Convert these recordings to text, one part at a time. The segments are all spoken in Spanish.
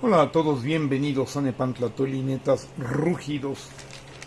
Hola a todos, bienvenidos a Nepantlatoli, netas, rugidos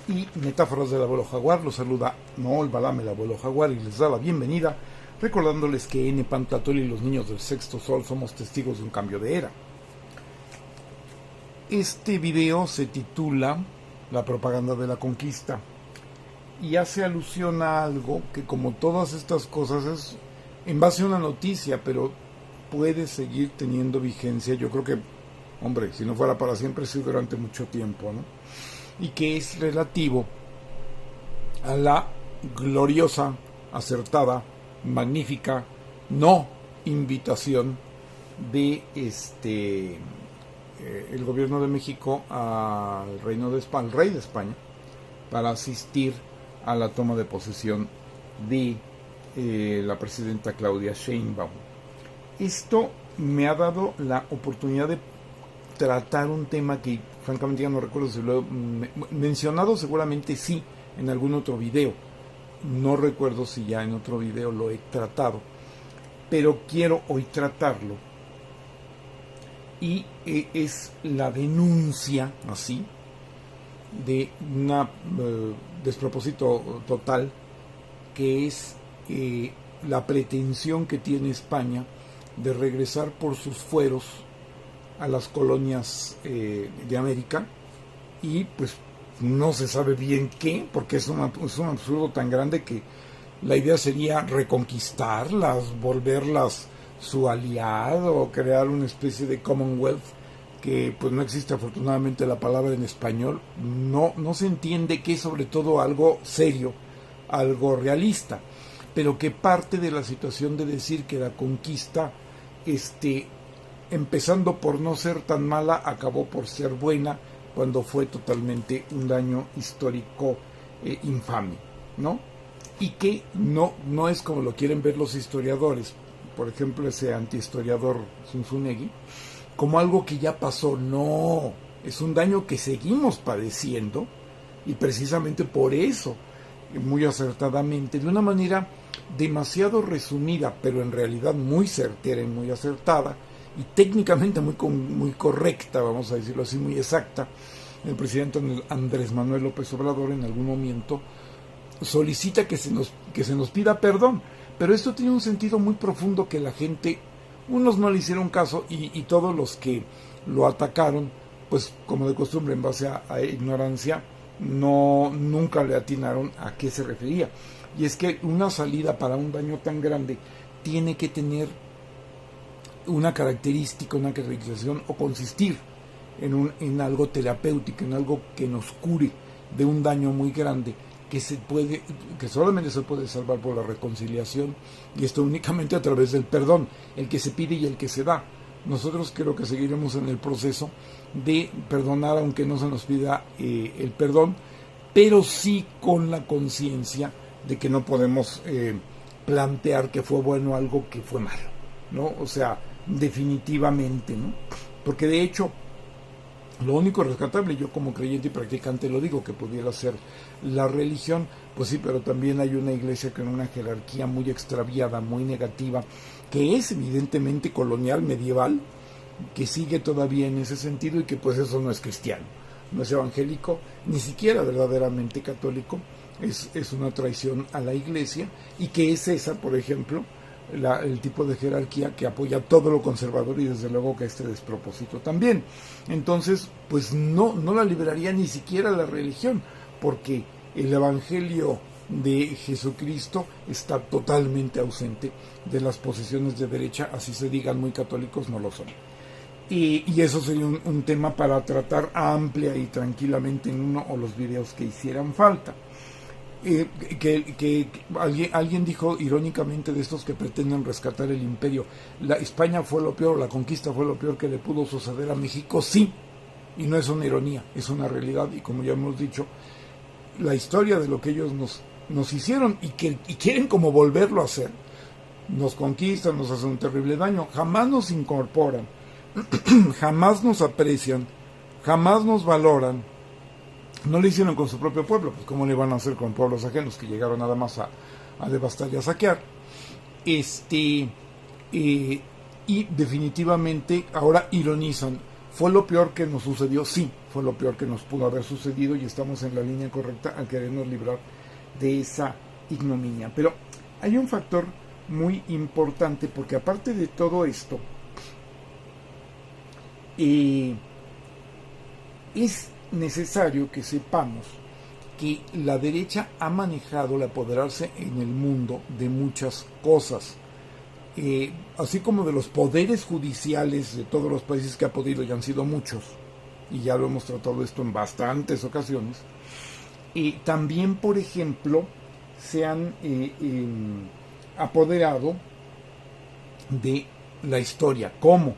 y metáforas del abuelo jaguar. Los saluda Noel Balame, el abuelo jaguar, y les da la bienvenida, recordándoles que en Nepantlatoli y los niños del sexto sol somos testigos de un cambio de era. Este video se titula La propaganda de la conquista y hace alusión a algo que, como todas estas cosas, es en base a una noticia, pero puede seguir teniendo vigencia. Yo creo que, hombre, si no fuera para siempre, sí durante mucho tiempo, ¿no? Y que es relativo a la gloriosa, acertada, magnífica, no invitación de el gobierno de México al reino de España, al rey de España, para asistir a la toma de posesión de la presidenta Claudia Sheinbaum. Esto me ha dado la oportunidad de tratar un tema que francamente ya no recuerdo si lo he mencionado, seguramente sí, en algún otro video. No recuerdo si ya en otro video lo he tratado, pero quiero hoy tratarlo. Y es la denuncia, así, de un despropósito total, que es la pretensión que tiene España de regresar por sus fueros a las colonias de América, y pues no se sabe bien qué, porque es un absurdo tan grande que la idea sería reconquistarlas, volverlas su aliado, crear una especie de Commonwealth, que pues no existe afortunadamente la palabra en español. No se entiende que es sobre todo algo serio, algo realista, pero que parte de la situación de decir que la conquista, empezando por no ser tan mala, acabó por ser buena, cuando fue totalmente un daño histórico infame, ¿no? Y que no es como lo quieren ver los historiadores, por ejemplo ese antihistoriador Zunzunegui, como algo que ya pasó. No, es un daño que seguimos padeciendo, y precisamente por eso, muy acertadamente, de una manera demasiado resumida, pero en realidad muy certera y muy acertada, y técnicamente muy correcta, vamos a decirlo así, muy exacta, el presidente Andrés Manuel López Obrador en algún momento solicita que se nos pida perdón. Pero esto tiene un sentido muy profundo que la gente, unos no le hicieron caso, y todos los que lo atacaron, pues como de costumbre en base a ignorancia, nunca le atinaron a qué se refería. Y es que una salida para un daño tan grande tiene que tener una característica, una caracterización, o consistir en algo terapéutico, en algo que nos cure de un daño muy grande, que solamente se puede salvar por la reconciliación, y esto únicamente a través del perdón, el que se pide y el que se da. Nosotros creo que seguiremos en el proceso de perdonar, aunque no se nos pida el perdón, pero sí con la conciencia de que no podemos plantear que fue bueno algo que fue malo, ¿no? O sea, definitivamente, ¿no? Porque de hecho, lo único rescatable, yo como creyente y practicante lo digo, que pudiera ser la religión, pues sí, pero también hay una iglesia con una jerarquía muy extraviada, muy negativa, que es evidentemente colonial, medieval, que sigue todavía en ese sentido, y que pues eso no es cristiano, no es evangélico, ni siquiera verdaderamente católico, es una traición a la iglesia, y que es esa, por ejemplo, el tipo de jerarquía que apoya todo lo conservador, y desde luego que este despropósito también. Entonces, pues no la liberaría ni siquiera la religión, porque el evangelio de Jesucristo está totalmente ausente de las posiciones de derecha, así se digan muy católicos, no lo son. Y eso sería un tema para tratar amplia y tranquilamente en uno o los videos que hicieran falta. Que alguien dijo irónicamente, de estos que pretenden rescatar el imperio, España fue lo peor, la conquista fue lo peor que le pudo suceder a México. Sí, y no es una ironía, es una realidad, y como ya hemos dicho, la historia de lo que ellos nos hicieron y quieren como volverlo a hacer, nos conquistan, nos hacen un terrible daño, jamás nos incorporan, jamás nos aprecian, jamás nos valoran. No lo hicieron con su propio pueblo, pues cómo le van a hacer con pueblos ajenos que llegaron nada más a devastar y a saquear. Y definitivamente ahora ironizan ¿Fue lo peor que nos sucedió? Sí, fue lo peor que nos pudo haber sucedido y estamos en la línea correcta al querernos librar de esa ignominia. Pero hay un factor muy importante, porque aparte de todo esto, es necesario que sepamos que la derecha ha manejado el apoderarse en el mundo de muchas cosas, así como de los poderes judiciales de todos los países que ha podido, y han sido muchos, y ya lo hemos tratado esto en bastantes ocasiones. También, por ejemplo, se han apoderado de la historia. ¿Cómo?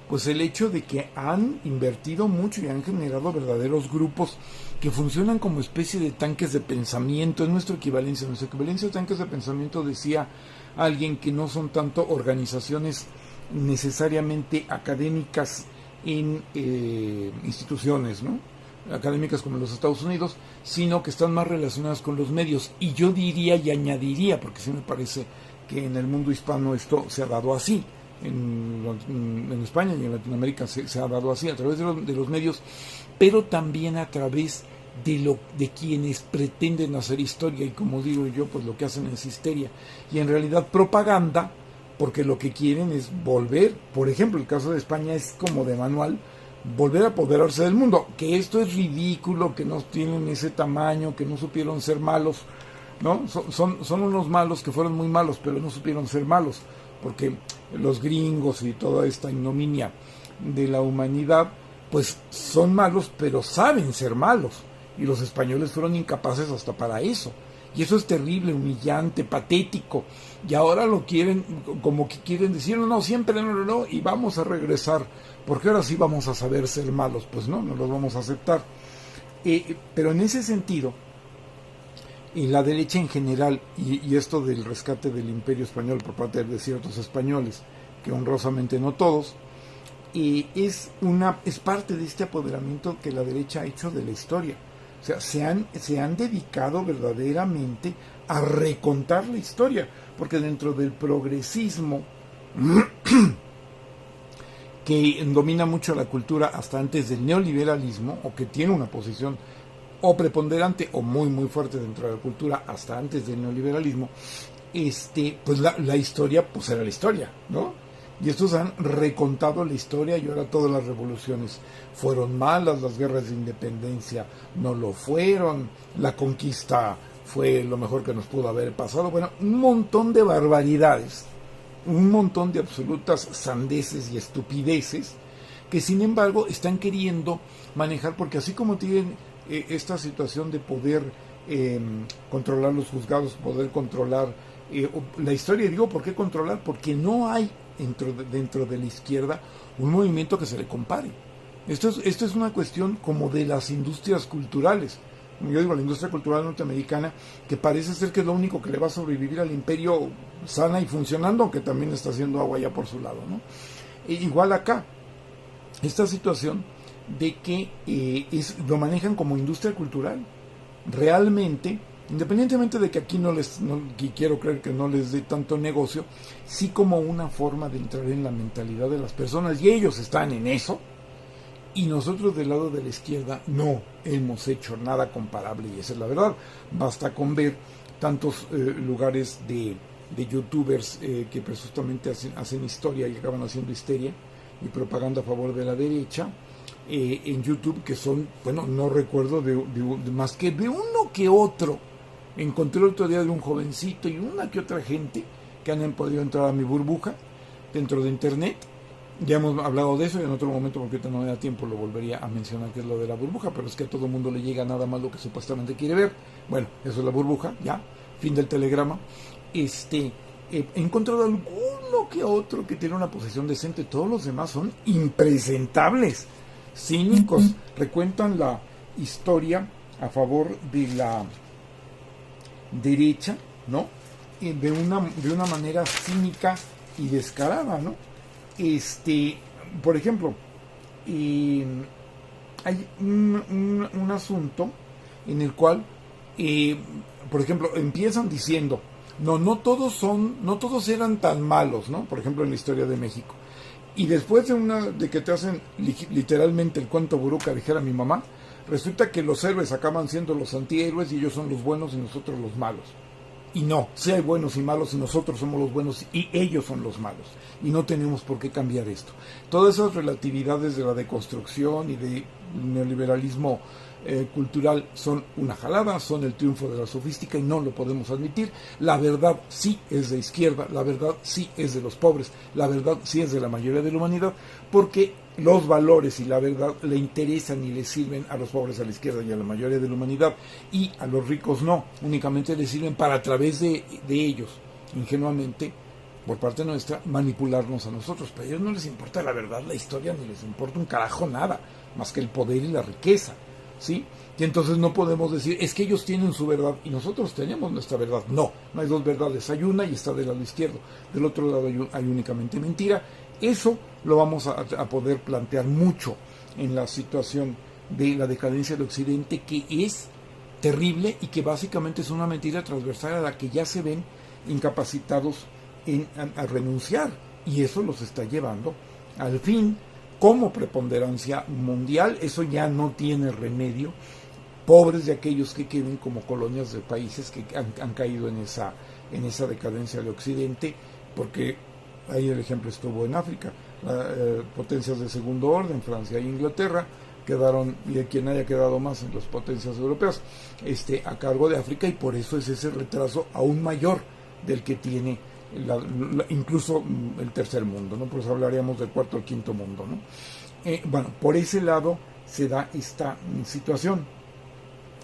Pues el hecho de que han invertido mucho y han generado verdaderos grupos que funcionan como especie de tanques de pensamiento. Es nuestra equivalencia. Nuestra equivalencia de tanques de pensamiento, decía alguien, que no son tanto organizaciones necesariamente académicas en instituciones, ¿no?, académicas como los Estados Unidos, sino que están más relacionadas con los medios. Y yo diría y añadiría, porque sí me parece que en el mundo hispano esto se ha dado así, en España y en Latinoamérica se ha dado así, a través de los medios, pero también a través de quienes pretenden hacer historia, y como digo yo, pues lo que hacen es histeria, y en realidad propaganda, porque lo que quieren es volver, por ejemplo, el caso de España es como de manual, volver a apoderarse del mundo, que esto es ridículo, que no tienen ese tamaño, que no supieron ser malos, ¿no? Son unos malos que fueron muy malos, pero no supieron ser malos, porque los gringos y toda esta ignominia de la humanidad, pues son malos, pero saben ser malos, y los españoles fueron incapaces hasta para eso, y eso es terrible, humillante, patético, y ahora lo quieren, como que quieren decir, no, siempre no, y vamos a regresar, porque ahora sí vamos a saber ser malos. Pues no los vamos a aceptar. Pero en ese sentido, la derecha en general, y esto del rescate del imperio español por parte de ciertos españoles, que honrosamente no todos, es parte de este apoderamiento que la derecha ha hecho de la historia. O sea, se han dedicado verdaderamente a recontar la historia, porque dentro del progresismo que domina mucho la cultura hasta antes del neoliberalismo, o que tiene una posición o preponderante o muy muy fuerte dentro de la cultura hasta antes del neoliberalismo, pues la historia pues era la historia, ¿no? Y estos han recontado la historia, y ahora todas las revoluciones fueron malas, las guerras de independencia no lo fueron, la conquista fue lo mejor que nos pudo haber pasado. Bueno, un montón de barbaridades, un montón de absolutas sandeces y estupideces que sin embargo están queriendo manejar, porque así como tienen esta situación de poder controlar los juzgados, poder controlar la historia, y digo, ¿por qué controlar? Porque no hay dentro de la izquierda un movimiento que se le compare. Esto es una cuestión como de las industrias culturales. Yo digo, la industria cultural norteamericana, que parece ser que es lo único que le va a sobrevivir al imperio sana y funcionando, aunque también está haciendo agua ya por su lado, ¿no? Igual acá, esta situación de que lo manejan como industria cultural, realmente, independientemente de que aquí que quiero creer que no les dé tanto negocio, sí como una forma de entrar en la mentalidad de las personas, y ellos están en eso. Y nosotros del lado de la izquierda no hemos hecho nada comparable, y esa es la verdad. Basta con ver tantos lugares de youtubers que presuntamente hacen historia y acaban haciendo histeria y propaganda a favor de la derecha en YouTube, que son, bueno, no recuerdo de más que de uno que otro. Encontré el otro día de un jovencito y una que otra gente que han podido entrar a mi burbuja dentro de internet. Ya hemos hablado de eso, y en otro momento, porque ahorita no me da tiempo, lo volvería a mencionar, que es lo de la burbuja, pero es que a todo el mundo le llega nada más lo que supuestamente quiere ver. Bueno, eso es la burbuja, ya, fin del telegrama. He encontrado alguno que otro que tiene una posición decente, todos los demás son impresentables, cínicos, recuentan la historia a favor de la derecha, ¿no? De una manera cínica y descarada, ¿no? Por ejemplo, hay un asunto en el cual, por ejemplo, empiezan diciendo, no todos eran tan malos, ¿no? Por ejemplo, en la historia de México. Y después de que te hacen literalmente el cuento buruca, dijera mi mamá, resulta que los héroes acaban siendo los antihéroes y ellos son los buenos y nosotros los malos. Y no, sí hay buenos y malos y nosotros somos los buenos y ellos son los malos. Y no tenemos por qué cambiar esto. Todas esas relatividades de la deconstrucción y del neoliberalismo cultural son una jalada, son el triunfo de la sofística y no lo podemos admitir. La verdad sí es de izquierda, la verdad sí es de los pobres, la verdad sí es de la mayoría de la humanidad, porque los valores y la verdad le interesan y le sirven a los pobres, a la izquierda y a la mayoría de la humanidad, y a los ricos no, únicamente les sirven para a través de ellos, ingenuamente, por parte nuestra, manipularnos a nosotros. Pero a ellos no les importa la verdad, la historia, ni les importa un carajo nada, más que el poder y la riqueza, ¿sí? Y entonces no podemos decir, es que ellos tienen su verdad y nosotros tenemos nuestra verdad. No, no hay dos verdades, hay una y está del lado izquierdo, del otro lado hay únicamente mentira. Eso lo vamos a poder plantear mucho en la situación de la decadencia del Occidente, que es terrible y que básicamente es una mentira transversal a la que ya se ven incapacitados a renunciar, y eso los está llevando al fin como preponderancia mundial. Eso ya no tiene remedio. Pobres de aquellos que queden como colonias de países que han caído en esa decadencia del Occidente, porque ahí el ejemplo estuvo en África. Potencias de segundo orden, Francia e Inglaterra, quedaron, y de quien haya quedado más en las potencias europeas, a cargo de África, y por eso es ese retraso aún mayor del que tiene incluso el tercer mundo, ¿no? Pues hablaríamos del cuarto o quinto mundo, ¿no? Bueno, por ese lado se da esta situación.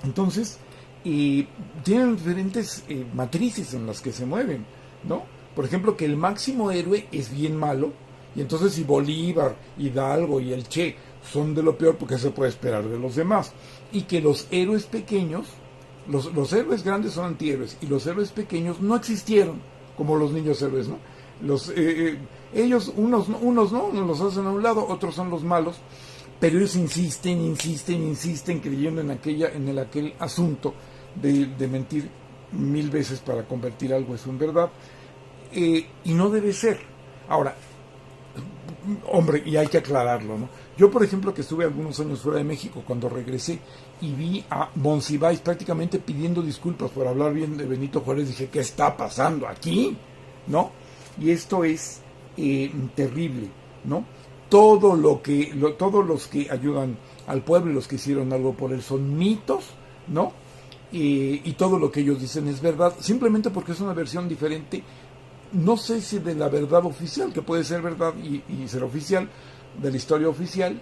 Entonces, tienen diferentes matrices en las que se mueven, ¿no? Por ejemplo, que el máximo héroe es bien malo, y entonces si Bolívar, Hidalgo y el Che son de lo peor, porque se puede esperar de los demás, y que los héroes pequeños, los héroes grandes son antihéroes, y los héroes pequeños no existieron, como los niños héroes, ¿no? Ellos, unos los hacen a un lado, otros son los malos, pero ellos insisten, creyendo en aquel asunto de mentir 1000 veces para convertir algo eso en verdad, y no debe ser. Ahora, hombre, y hay que aclararlo, ¿no? Yo, por ejemplo, que estuve algunos años fuera de México, cuando regresé y vi a Monsiváis prácticamente pidiendo disculpas por hablar bien de Benito Juárez, dije, ¿qué está pasando aquí? ¿No? Y esto es terrible, ¿no? Todos los que ayudan al pueblo y los que hicieron algo por él son mitos, ¿no? Y todo lo que ellos dicen es verdad, simplemente porque es una versión diferente, no sé si de la verdad oficial, que puede ser verdad y ser oficial, de la historia oficial,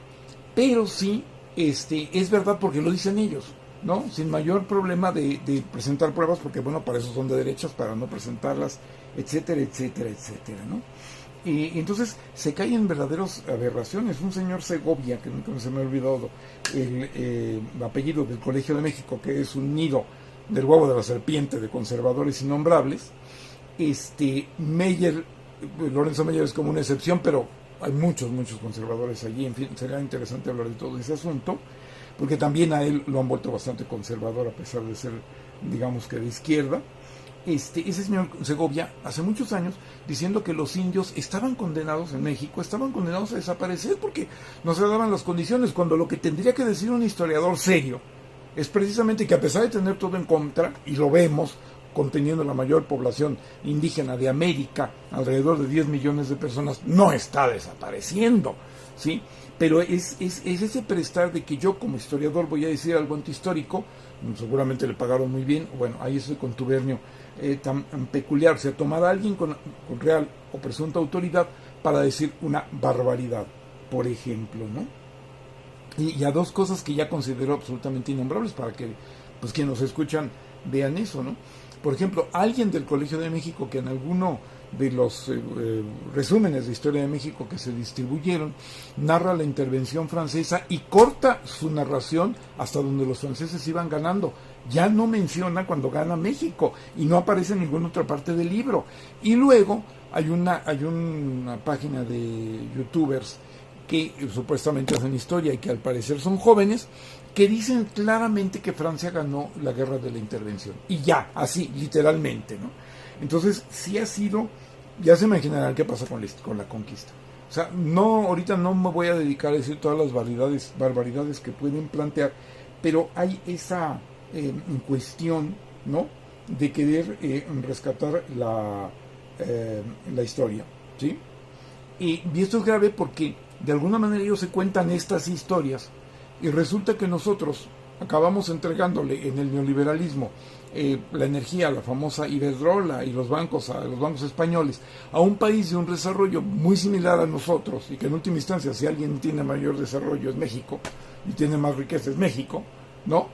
pero sí es verdad porque lo dicen ellos, ¿no? Sin mayor problema de presentar pruebas, porque bueno, para eso son de derechas, para no presentarlas, etcétera, etcétera, etcétera, ¿no? Entonces se cae en verdaderas aberraciones. Un señor Segovia, que nunca se me ha olvidado el apellido del Colegio de México, que es un nido del huevo de la serpiente de conservadores innombrables. Lorenzo Meyer es como una excepción, pero hay muchos conservadores allí. En fin, sería interesante hablar de todo ese asunto, porque también a él lo han vuelto bastante conservador, a pesar de ser, digamos que de izquierda. Ese señor Segovia, hace muchos años, diciendo que los indios estaban condenados en México, estaban condenados a desaparecer porque no se daban las condiciones, cuando lo que tendría que decir un historiador serio es precisamente que, a pesar de tener todo en contra, y lo vemos, conteniendo la mayor población indígena de América, alrededor de 10 millones de personas, no está desapareciendo, ¿sí? Pero es ese prestar de que yo como historiador voy a decir algo antihistórico, seguramente le pagaron muy bien, bueno, ahí es el contubernio tan peculiar, o sea, tomar a alguien con real o presunta autoridad para decir una barbaridad, por ejemplo, ¿no? Y a dos cosas que ya considero absolutamente innombrables, para que, pues, quienes nos escuchan vean eso, ¿no? Por ejemplo, alguien del Colegio de México, que en alguno de los resúmenes de Historia de México que se distribuyeron, narra la intervención francesa y corta su narración hasta donde los franceses iban ganando. Ya no menciona cuando gana México, y no aparece en ninguna otra parte del libro. Y luego hay una página de youtubers que supuestamente hacen historia y que al parecer son jóvenes, que dicen claramente que Francia ganó la guerra de la intervención. Y ya, así, literalmente, ¿no? Entonces, sí ha sido, ya se imaginarán qué pasa con la conquista. O sea, no, ahorita no me voy a dedicar a decir todas las barbaridades que pueden plantear, pero hay esa cuestión, ¿no?, de querer rescatar la historia, ¿sí? Y esto es grave porque de alguna manera ellos se cuentan estas historias y resulta que nosotros acabamos entregándole en el neoliberalismo la energía, la famosa Iberdrola y los bancos, a los bancos españoles, a un país de un desarrollo muy similar a nosotros, y que en última instancia, si alguien tiene mayor desarrollo es México, y tiene más riqueza es México, ¿no?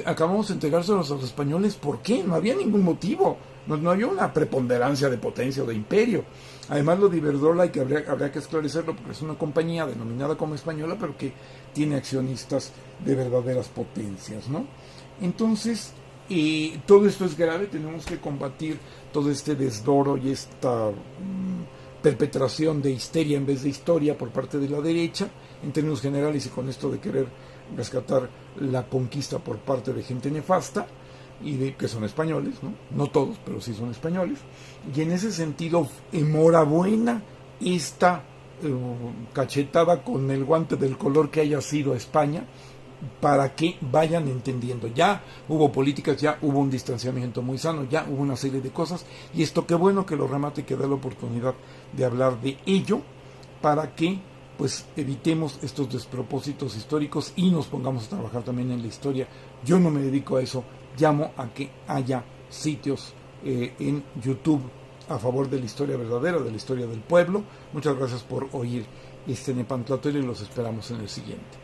Acabamos de entregárselos a los españoles. ¿Por qué? No había ningún motivo. No había una preponderancia de potencia o de imperio. Además, lo de Iberdrola habría que esclarecerlo, porque es una compañía denominada como española, pero que tiene accionistas de verdaderas potencias, ¿no? Entonces, todo esto es grave. Tenemos que combatir todo este desdoro y esta perpetración de histeria en vez de historia por parte de la derecha, en términos generales, y con esto de querer rescatar la conquista por parte de gente nefasta, y que son españoles, no todos, pero sí son españoles, y en ese sentido, enhorabuena esta cachetada con el guante del color que haya sido a España, para que vayan entendiendo. Ya hubo políticas, ya hubo un distanciamiento muy sano, ya hubo una serie de cosas, y esto qué bueno que lo remate, que da la oportunidad de hablar de ello, para que pues evitemos estos despropósitos históricos y nos pongamos a trabajar también en la historia. Yo no me dedico a eso, llamo a que haya sitios en YouTube a favor de la historia verdadera, de la historia del pueblo. Muchas gracias por oír este Nepantlatero y los esperamos en el siguiente.